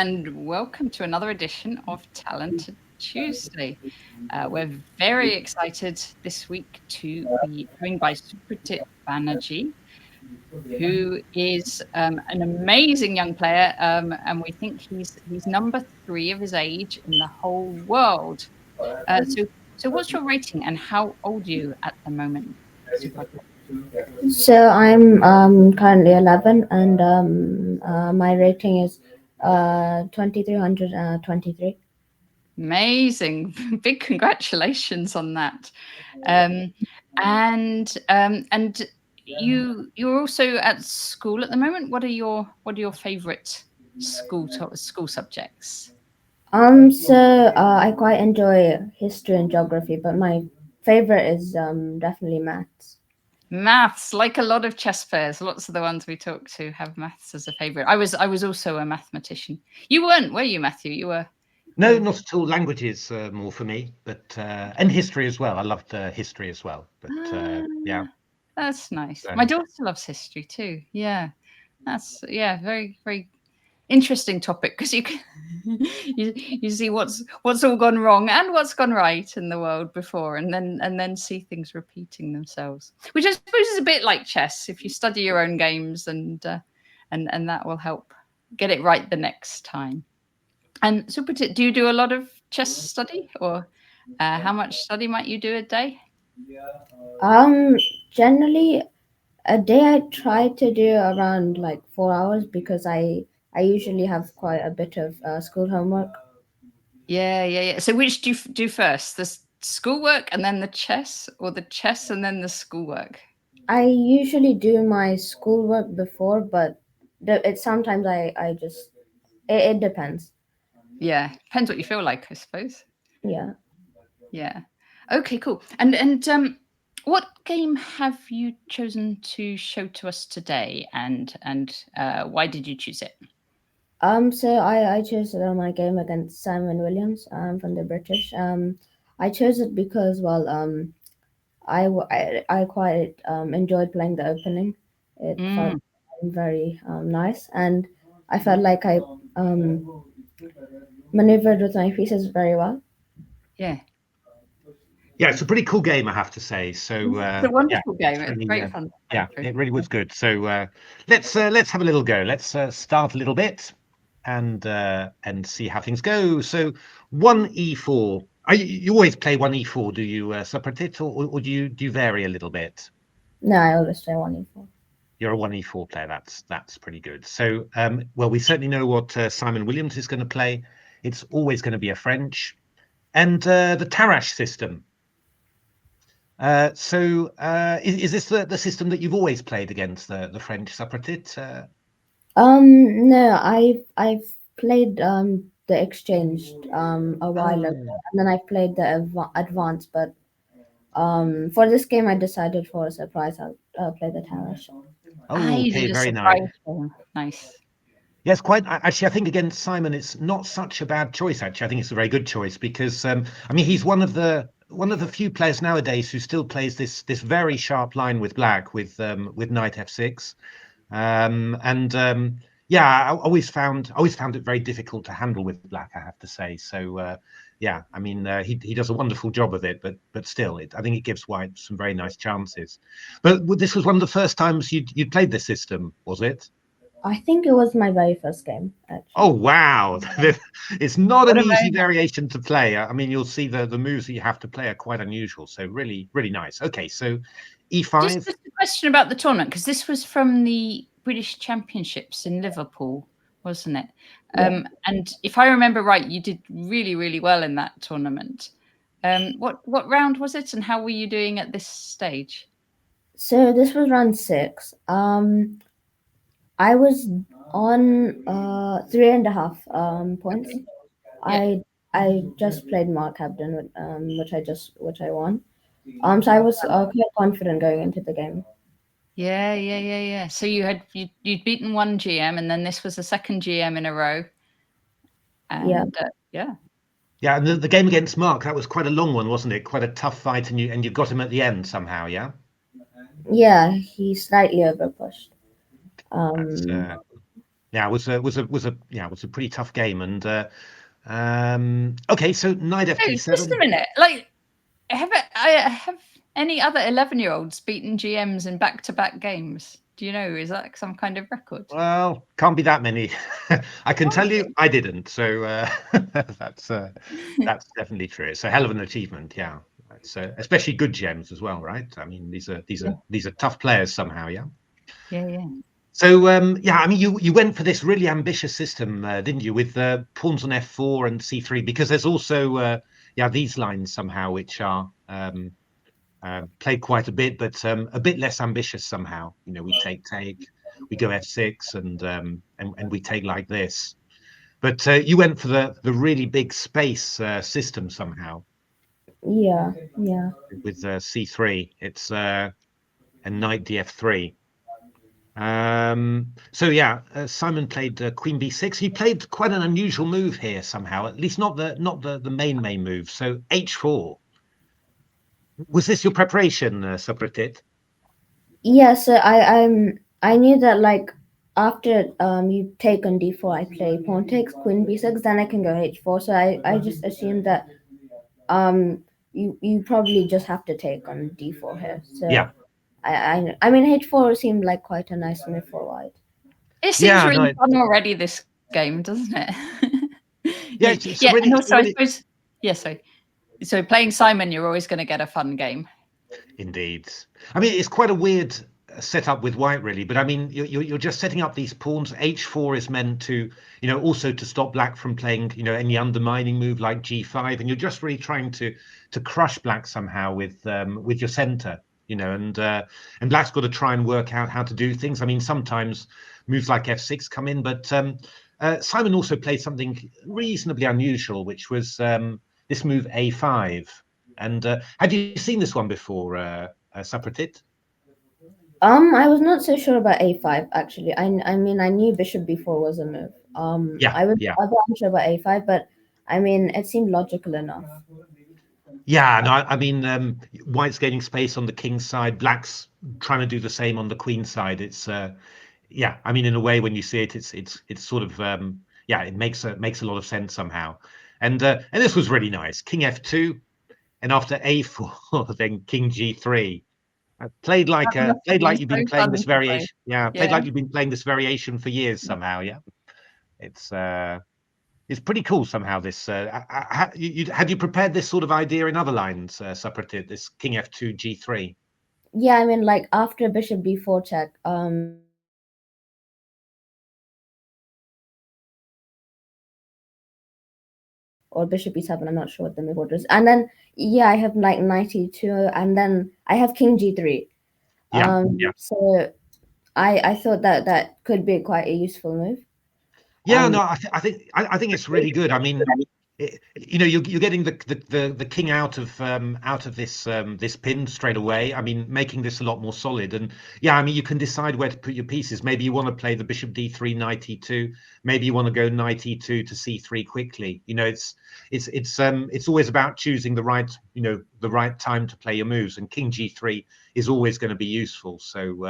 and welcome to another edition of Talented Tuesday. We're very excited this week to be joined by Supratit Banerjee, who is an amazing young player, and we think he's number 3 of his age in the whole world. So what's your rating, and how old are you at the moment, Supratit? So I'm currently 11, and my rating is 2323. Amazing. Big congratulations on that. And you're also at school at the moment. What are your favorite school subjects? I quite enjoy history and geography, but my favorite is definitely maths. Maths, like a lot of chess players, lots of the ones we talk to have maths as a favorite. I was also a mathematician. You weren't, were you, Matthew? You were. No, not at all. Languages more for me, but and history as well. I loved history as well. But yeah, that's nice. So- My daughter loves history too. Yeah, that's very very interesting topic, because you can you see what's all gone wrong and what's gone right in the world before, and then see things repeating themselves, which I suppose is a bit like chess. If you study your own games, and that will help get it right the next time. And Supratit, do you do a lot of chess study, or how much study might you do a day? Generally, a day I try to do around like 4 hours, because I usually have quite a bit of school homework. Yeah. So which do you do first, the schoolwork and then the chess, or the chess and then the schoolwork? I usually do my schoolwork before, but it sometimes I just it depends. Yeah, depends what you feel like, I suppose. Yeah. Okay, cool. And what game have you chosen to show to us today, and why did you choose it? So I chose my game against Simon Williams from the British. I chose it because, well, I quite enjoyed playing the opening. It felt very nice, and I felt like I maneuvered with my pieces very well. Yeah, it's a pretty cool game, I have to say. So it's a wonderful game. It's really, great fun. Yeah, it really was good. So let's have a little go. Let's start a little bit and see how things go. So 1e4. You always play 1e4, do you, Supratit, or do you vary a little bit? No, I always play 1e4. You're a 1e4 player. That's pretty good. So well, we certainly know what Simon Williams is going to play. It's always going to be a French, and the Tarrasch system. Is this the system that you've always played against the French, Supratit? No, I've played the exchanged a while ago, and then I've played the advanced. But for this game, I decided for a surprise I'll play the Tarrasch. Okay, very nice. Nice. Yes, quite. Actually, I think against Simon, it's not such a bad choice. Actually, I think it's a very good choice, because I mean, he's one of the few players nowadays who still plays this very sharp line with black, with knight f6, yeah, I always found it very difficult to handle with black, I have to say. So yeah, I mean, he does a wonderful job of it, but still, I think it gives white some very nice chances. But this was one of the first times you'd played this system, was it? I think it was my very first game, actually. Oh wow! It's not an easy variation to play. I mean, you'll see the moves that you have to play are quite unusual. So really, really nice. Okay, so e5. Just a question about the tournament, because this was from the British Championships in Liverpool, wasn't it? Yeah. And if I remember right, you did really, really well in that tournament. What round was it, and how were you doing at this stage? So this was round 6. I was on 3.5 points. Yeah. I just played Mark Hebden, which I won. So I was quite confident going into the game. Yeah. So you'd beaten one GM, and then this was the second GM in a row. And yeah. Yeah, and the game against Mark, that was quite a long one, wasn't it? Quite a tough fight, and you got him at the end somehow, yeah? Yeah, he slightly overpushed. Yeah, it was a pretty tough game. And okay, so knight Oh, f7. just a minute. Like, have any other 11-year-olds beaten GMs in back-to-back games? Do you know? Is that some kind of record? Well, can't be that many. I can tell you, I didn't. So that's definitely true. It's a hell of an achievement. Yeah, it's especially good gems as well, right? I mean, these are tough players somehow. Yeah. Yeah. So yeah, I mean, you went for this really ambitious system, didn't you, with pawns on f4 and c3? Because there's also these lines somehow which are played quite a bit, but a bit less ambitious somehow. You know, we take, we go f6, and we take like this. But you went for the really big space system somehow. Yeah. With c3. It's a knight df3. So yeah, Simon played queen b6. He played quite an unusual move here somehow. At least not the main move. So h4. Was this your preparation, Supratit? Yeah. So I knew that like after you take on d4, I play pawn takes queen b6, then I can go h4. So I just assumed that you probably just have to take on d4 here. So Yeah. I mean h4 seemed like quite a nice move for white. It seems Yeah, really no, fun already, this game, doesn't it? yeah, Yeah, really, and also really, I suppose, so playing Simon, you're always going to get a fun game. indeed. I mean, it's quite a weird setup with white, really. But I mean, you're just setting up these pawns. H4 is meant to, also to stop black from playing, any undermining move like G5, and you're just really trying to crush black somehow with your center, and black's got to try and work out how to do things. I mean, sometimes moves like F6 come in, but Simon also played something reasonably unusual, which was this move A5. And had you seen this one before, Supratit? I was not so sure about a5 actually. I mean I knew bishop b4 was a move. Yeah, I yeah. wasn't sure about a5, but I mean it seemed logical enough. Yeah, no, I mean, white's gaining space on the king's side, black's trying to do the same on the queen's side. It's yeah, I mean, in a way, when you see it, it's sort of it makes a lot of sense somehow. And this was really nice. King f2, and after a4, then king g3. Played like That must have been you've been so playing fun this to play. variation. Yeah, played Yeah. like you've been playing this variation for years somehow. Yeah, it's pretty cool somehow. This had you prepared this sort of idea in other lines, Supratit? This king f2 g3. Yeah, I mean like after bishop b4 check, or bishop e7, I'm not sure what the move order is. And then yeah, I have like knight e2, and then I have king g3. Yeah, So I thought that could be quite a useful move. yeah. No, I think it's really good. I mean, you're getting the king out of this pin straight away. I mean, making this a lot more solid. And yeah, I mean, you can decide where to put your pieces. Maybe you want to play the bishop d3, knight e2. Maybe you want to go knight e2 to c3 quickly. It's always about choosing the right time to play your moves. And king g3 is always going to be useful. So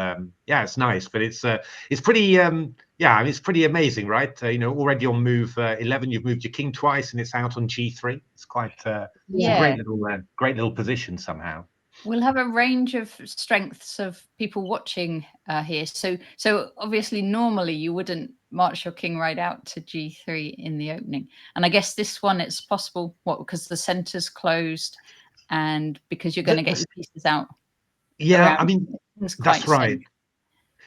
yeah, it's nice, but it's pretty yeah, I mean, it's pretty amazing, right? Already on move 11, you've moved your king twice, and it's out on g3. It's quite it's a great little position somehow. We'll have a range of strengths of people watching here. So obviously, normally you wouldn't march your king right out to g3 in the opening. And I guess this one, it's possible, because the center's closed and because you're going to get your pieces out. Yeah, around. I mean, that's right.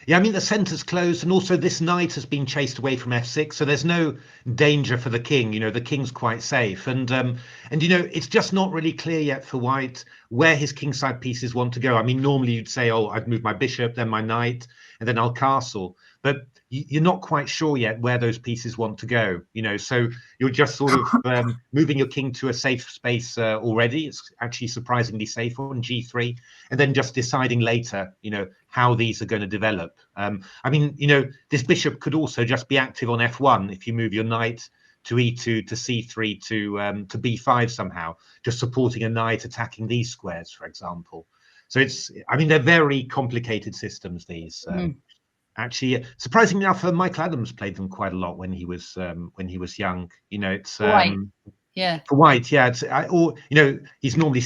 Yeah, I mean, the center's closed, and also this knight has been chased away from f6, so there's no danger for the king. The king's quite safe, and it's just not really clear yet for white where his kingside pieces want to go. I mean, normally you'd say, oh, I'd move my bishop, then my knight, and then I'll castle, but you're not quite sure yet where those pieces want to go. So you're just sort of moving your king to a safe space already. It's actually surprisingly safe on g3, and then just deciding later, how these are going to develop. I mean, this bishop could also just be active on f1 if you move your knight to e2 to c3 to b5 somehow, just supporting a knight attacking these squares, for example. So I mean, they're very complicated systems, these. Actually, surprisingly enough, Michael Adams played them quite a lot when he was young. You know, it's White. Yeah. for White, yeah. Or you know, he's normally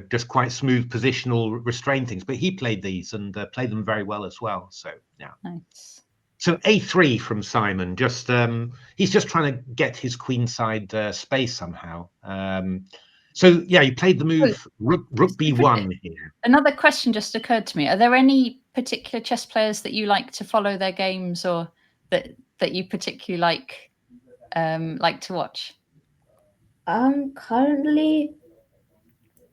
just quite smooth positional restrain things, but he played these and played them very well as well. So yeah. Nice. So A3 from Simon. Just he's just trying to get his queenside space somehow. So yeah, he played the move rook B1 here. Another question just occurred to me. Are there any particular chess players that you like to follow their games, or that you particularly like to watch? Currently,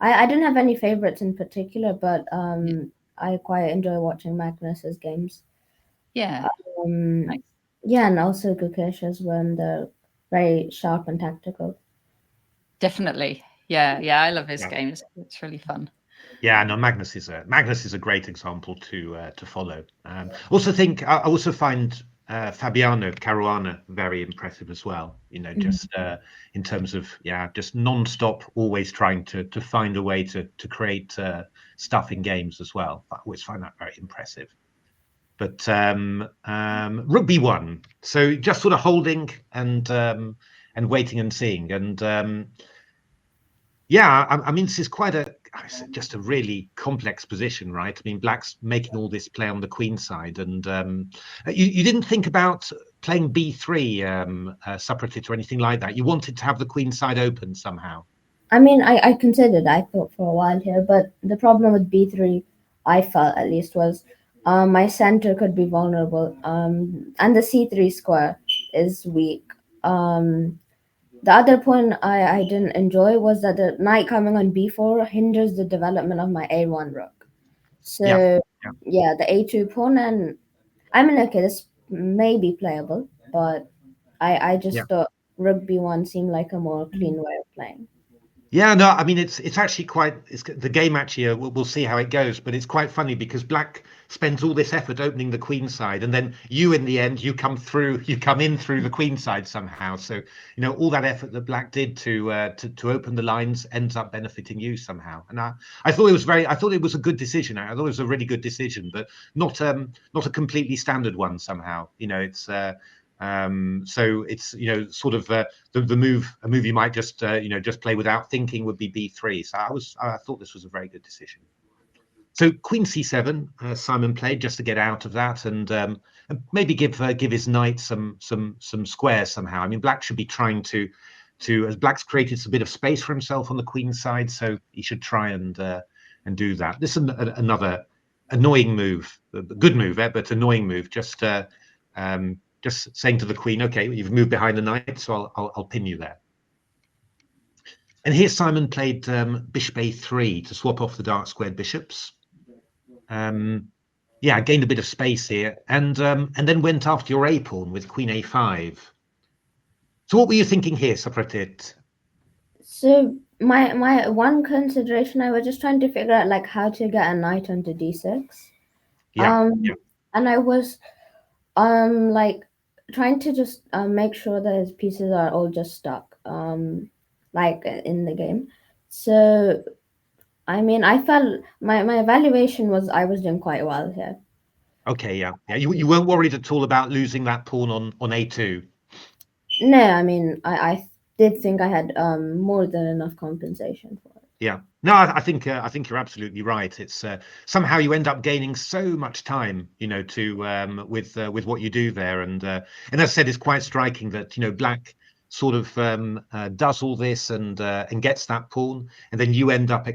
I don't have any favorites in particular, but I quite enjoy watching Magnus's games. Yeah. Nice. Yeah, and also Gukesh's when they're very sharp and tactical. Definitely. Yeah. I love his games. It's really fun. Yeah, no, Magnus is a great example to follow. Also think I also find Fabiano Caruana very impressive as well. You know, just in terms of just non-stop, always trying to find a way to create stuff in games as well. I always find that very impressive. But rook B1, so just sort of holding and waiting and seeing, and I mean, this is quite just a really complex position, right? I mean, Black's making all this play on the queen side, and you didn't think about playing B3, Supratit, or anything like that. You wanted to have the queen side open somehow. I mean, I considered, I thought for a while here, but the problem with B3, I felt at least, was my center could be vulnerable, and the C3 square is weak. The other point I didn't enjoy was that the knight coming on B4 hinders the development of my A1 rook. So yeah, the A2 pawn, and I mean, okay, this may be playable, but I just thought rook B1 seemed like a more clean way of playing. Yeah, no, I mean it's actually the game actually. We'll see how it goes, but it's quite funny because Black spends all this effort opening the queen side, and then you, in the end, you come in through the queen side somehow. So you know all that effort that Black did to open the lines ends up benefiting you somehow. And I thought it was a good decision. I thought it was a really good decision, but not a completely standard one somehow. You know, it's. So it's sort of a move you might just just play without thinking would be B3. So I thought this was a very good decision. So Queen C7, Simon played just to get out of that and maybe give his knight some squares somehow. I mean, Black should be trying to as Black's created a bit of space for himself on the queen side, so he should try and do that. This is another annoying move, good move, but annoying move. Just saying to the queen, okay, you've moved behind the knight, so I'll pin you there. And here Simon played bishop A3 to swap off the dark squared bishops. Gained a bit of space here, and then went after your A pawn with queen A5. So what were you thinking here, Supratit? So my one consideration, I was just trying to figure out like how to get a knight onto D6. And I was like trying to just make sure that his pieces are all just stuck like in the game. So I mean, I felt my evaluation was I was doing quite well here. Okay, you weren't worried at all about losing that pawn on A2? No, I mean I did think I had more than enough compensation for it. Yeah, no, I think you're absolutely right. It's somehow you end up gaining so much time, with what you do there, and as I said, it's quite striking that Black sort of does all this and gets that pawn, and then you end up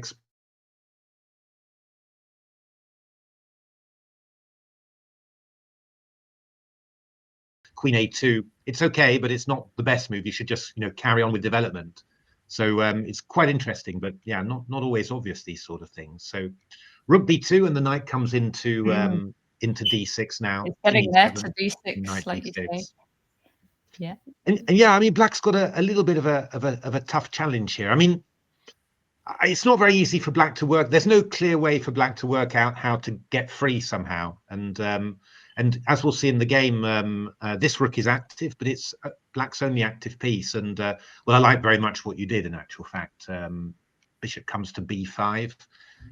Queen A2. It's okay, but it's not the best move. You should just carry on with development. So it's quite interesting, but yeah, not always obvious, these sort of things. So rook B2, and the knight comes into D6 now. It's getting there to D6, like D6. You say. Yeah. And I mean, Black's got a little bit of a tough challenge here. I mean, it's not very easy for Black to work. There's no clear way for Black to work out how to get free somehow. And as we'll see in the game, this rook is active, but it's Black's only active piece. And I like very much what you did, in actual fact. Bishop comes to B5,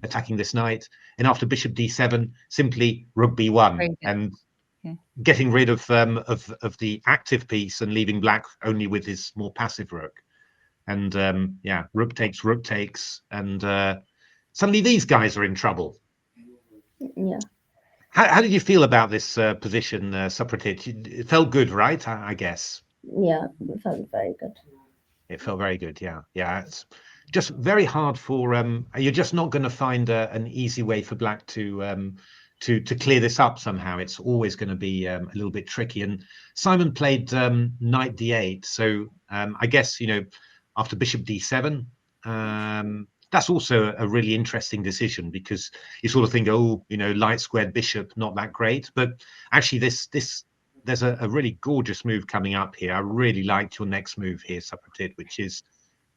attacking this knight. And after bishop D7, simply rook B1. And getting rid of the active piece and leaving black only with his more passive rook. And rook takes, and suddenly these guys are in trouble. Yeah. How did you feel about this position, Supratit? It felt good, right? I guess. Yeah, it felt very good. It felt very good. Yeah. It's just very hard for you're just not going to find an easy way for black to clear this up somehow. It's always going to be a little bit tricky. And Simon played knight d8, so I guess after bishop d7, that's also a really interesting decision, because you sort of think, light squared bishop, not that great. But actually, there's a really gorgeous move coming up here. I really liked your next move here, Supratit, which is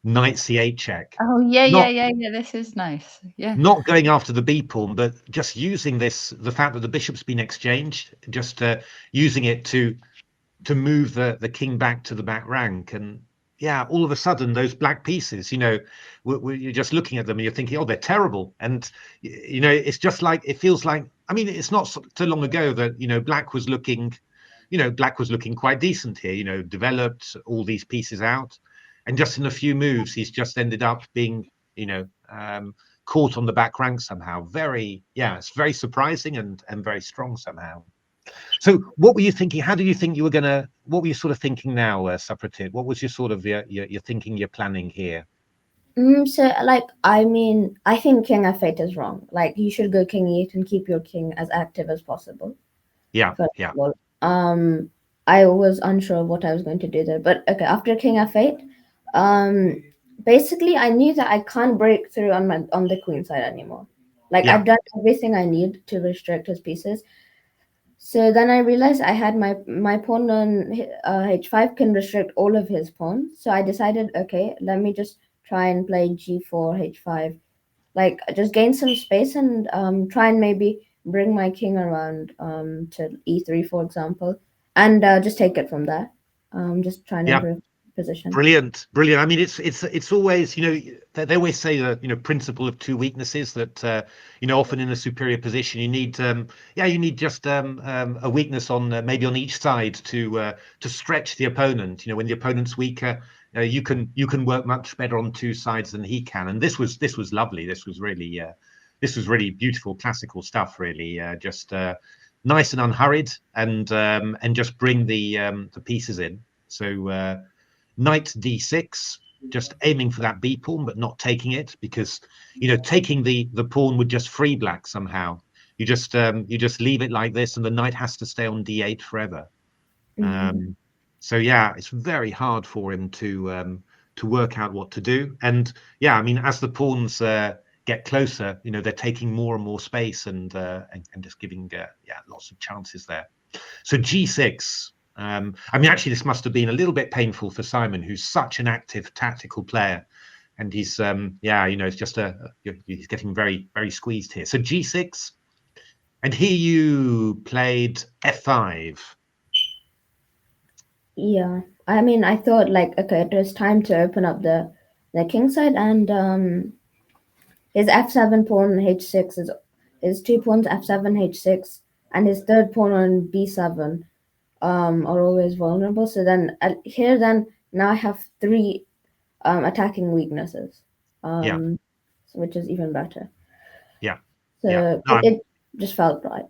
knight c8 check. Oh yeah. This is nice. Yeah. Not going after the b pawn, but just using the fact that the bishop's been exchanged, just using it to move the king back to the back rank. And all of a sudden those black pieces, you're just looking at them and you're thinking, oh, they're terrible. And it's just like, it feels like, I mean, it's not so long ago that black was looking quite decent here, developed all these pieces out, and just in a few moves he's just ended up being caught on the back rank somehow. It's very surprising and very strong somehow. So what were you thinking? How did you think you were gonna, what were you sort of thinking now, Supratit? What was your sort of your thinking, your planning here? So I think king f8 is wrong. Like, you should go king e8 and keep your king as active as possible. First of all. I was unsure of what I was going to do there, but okay, after king f8, basically I knew that I can't break through on the queen side anymore. Like, I've done everything I need to restrict his pieces. So then I realized I had my pawn on h5 can restrict all of his pawns. So I decided, okay, let me just try and play g4, h5, like just gain some space and try and maybe bring my king around to e3, for example, and just take it from there. Just trying to improve position. Brilliant. I mean, it's always, they always say the principle of two weaknesses, that often in a superior position you need just a weakness on maybe on each side to stretch the opponent. When the opponent's weaker, you can work much better on two sides than he can. And this was lovely. This was really beautiful classical stuff. Really, just nice and unhurried, and just bring the pieces in. So knight d6, just aiming for that b pawn but not taking it, because taking the pawn would just free black somehow. You just leave it like this, and the knight has to stay on d8 forever. So it's very hard for him to work out what to do. And I mean, as the pawns get closer, they're taking more and more space, and just giving lots of chances there. So g6. I mean, actually, this must have been a little bit painful for Simon, who's such an active tactical player, and he's it's just he's getting very, very squeezed here. So g6, and here you played f5. Yeah, I mean, I thought, like, okay, it was time to open up the king side, and his f7 pawn h6 is his two pawns f7 h6, and his third pawn on b7 are always vulnerable. So then now I have three attacking weaknesses, which is even better. So it just felt right.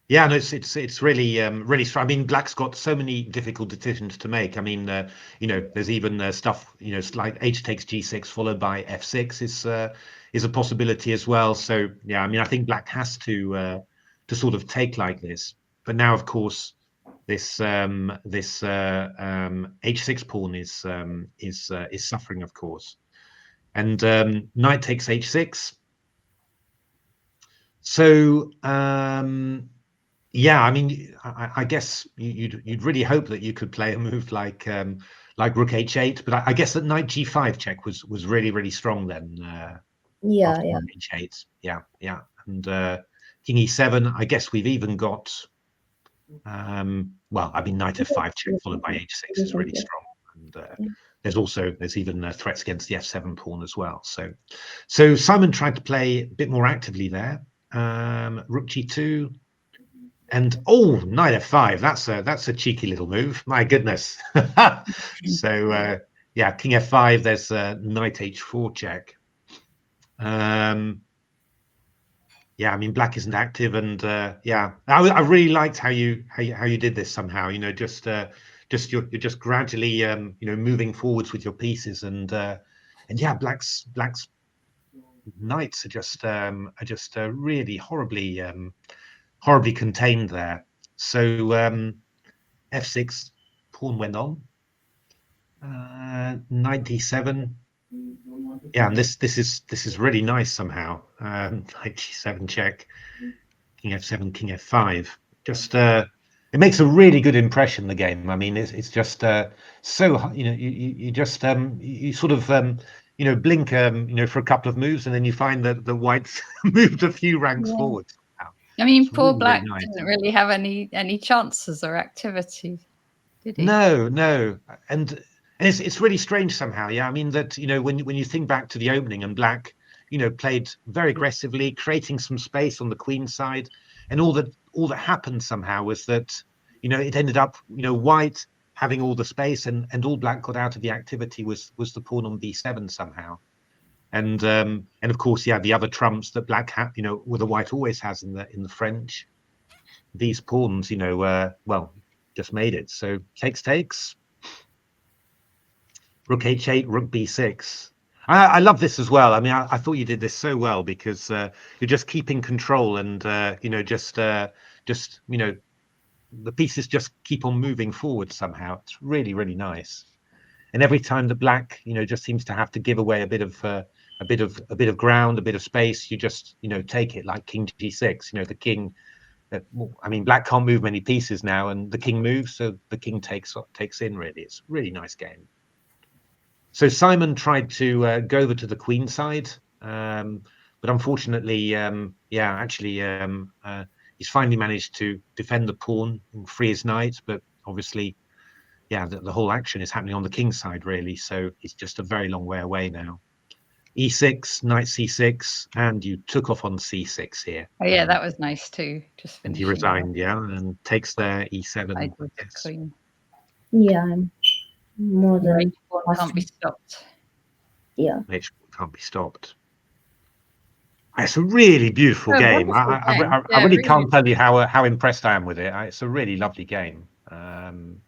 Yeah, no, it's really really strong. I mean, black's got so many difficult decisions to make. I mean, there's even stuff, like h takes g6 followed by f6 is a possibility as well. So I mean, I think black has to sort of take like this. But now, of course, this h6 pawn is suffering, of course, and knight takes h6. So I mean, I guess you'd really hope that you could play a move like rook h8, but I guess that knight g5 check was really, really strong then. H8, and king e7. I guess we've even got. I mean, knight f5 check followed by h6 is really strong, and there's even threats against the f7 pawn as well. So Simon tried to play a bit more actively there. Rook g2, And knight f5. That's a cheeky little move. My goodness. So yeah, king f5. There's knight h4 check. Yeah, I mean, black isn't active, and yeah, I really liked how you did this somehow. Just you're just gradually moving forwards with your pieces, and yeah, black's knights are just really horribly contained there. So f6, pawn went on. Knight d7. Yeah, and this is really nice somehow. Knight g7 check, king f7, king f5. Just it makes a really good impression, the game. I mean, it's just so you just you sort of blink for a couple of moves, and then you find that the whites moved a few ranks forward. I mean, It's poor really, black really nice. didn't really have any chances or activity, did he? No, and it's really strange somehow. Yeah, I mean that when you think back to the opening, and black played very aggressively, creating some space on the queen side, and all that happened somehow was that it ended up white having all the space, and all black got out of the activity was the pawn on b7 somehow. And of course, yeah, the other trumps that black had, well, the white always has in the French, these pawns, well, just made it. So takes. Rook h8, rook b6. I love this as well. I mean, I thought you did this so well, because you're just keeping control, and just the pieces just keep on moving forward somehow. It's really, really nice. And every time the black just seems to have to give away a bit of ground, a bit of space, you just take it, like king g6. The king. I mean, black can't move many pieces now, and the king moves, so the king takes in. Really, it's a really nice game. So Simon tried to go over to the queen side, but unfortunately, yeah, actually, he's finally managed to defend the pawn and free his knight. But obviously, yeah, the whole action is happening on the king side, really. So he's just a very long way away now. E6, knight c6, and you took off on c6 here. Oh yeah, that was nice too. Just And he finishing resigned, yeah, and takes there e7. side with the Yes. queen. Yeah, I'm more Right, than pawn can't be stopped. yeah. Which can't be stopped. It's a really beautiful Oh, game. wonderful I game. really Yeah, really. can't tell you how impressed I am with it. It's a really lovely game, and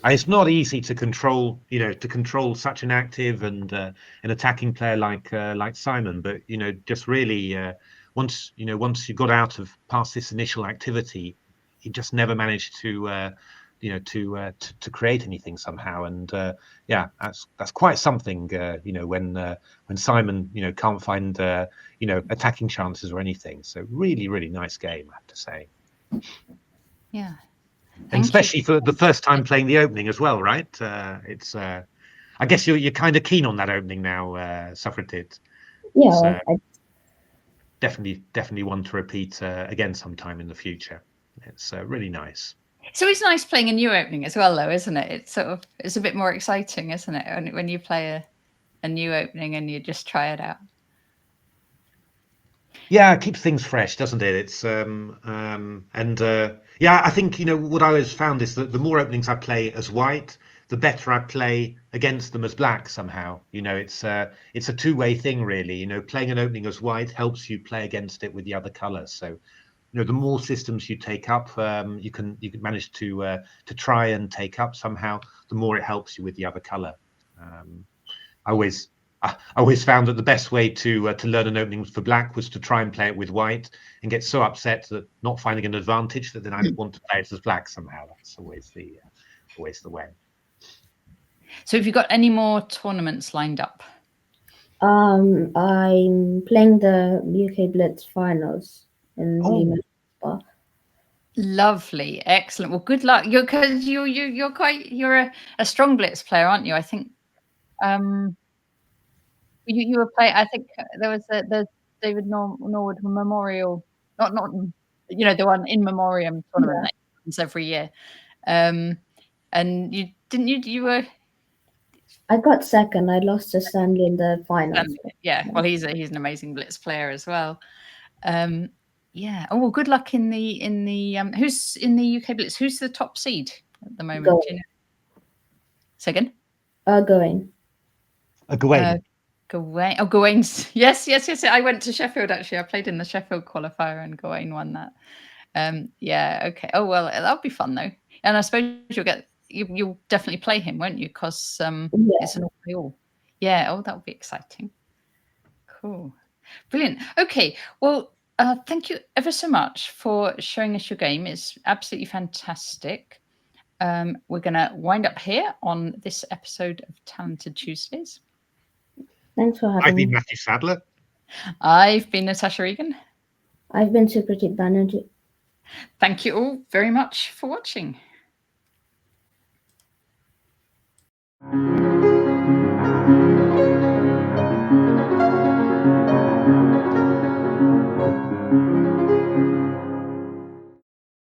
it's not easy to control. To control such an active and an attacking player like Simon. But just really once you got out of past this initial activity, he just never managed to to create anything somehow. And yeah, that's quite something. When Simon can't find attacking chances or anything. So really, really nice game, I have to say. Yeah. And especially for the first time playing the opening as well, right? It's I guess you're kind of keen on that opening now, Supratit. Yeah, Definitely one to repeat again sometime in the future. It's really nice. It's always nice playing a new opening as well, though, isn't it? It's a bit more exciting, isn't it, when you play a new opening and you just try it out. Yeah, it keeps things fresh, doesn't it? It's yeah, I think what I always found is that the more openings I play as white, the better I play against them as black somehow. It's a two-way thing, really. Playing an opening as white helps you play against it with the other colors. So the more systems you take up, you can manage to try and take up somehow, the more it helps you with the other color. I always found that the best way to learn an opening for black was to try and play it with white, and get so upset that not finding an advantage that then I want to play it as black somehow. That's always the way. So have you got any more tournaments lined up? I'm playing the UK Blitz finals in Lima. Lovely, excellent. Well, good luck. You're a strong blitz player, aren't you? I think. You were playing. I think there was the David Norwood Memorial, not the one in memoriam tournament that happens every year. And you didn't you were. I got second. I lost to Stanley in the finals. Yeah, well, he's an amazing blitz player as well. Yeah. Oh well, good luck in the who's in the UK Blitz? Who's the top seed at the moment? Gawain. Do you know? Say again. Gawain. Gawain. Gawain. Oh, Gawain's. Yes. I went to Sheffield actually. I played in the Sheffield qualifier and Gawain won that. Yeah. Okay. Oh well, that'll be fun though. And I suppose you'll definitely play him, won't you? Because it's an all. Yeah. Oh, that'll be exciting. Cool. Brilliant. Okay. Well, thank you ever so much for showing us your game. It's absolutely fantastic. We're going to wind up here on this episode of Talented Tuesdays. Thanks for having I've been me. Matthew Sadler. I've been Natasha Regan. I've been Supratit Banerjee. Thank you all very much for watching.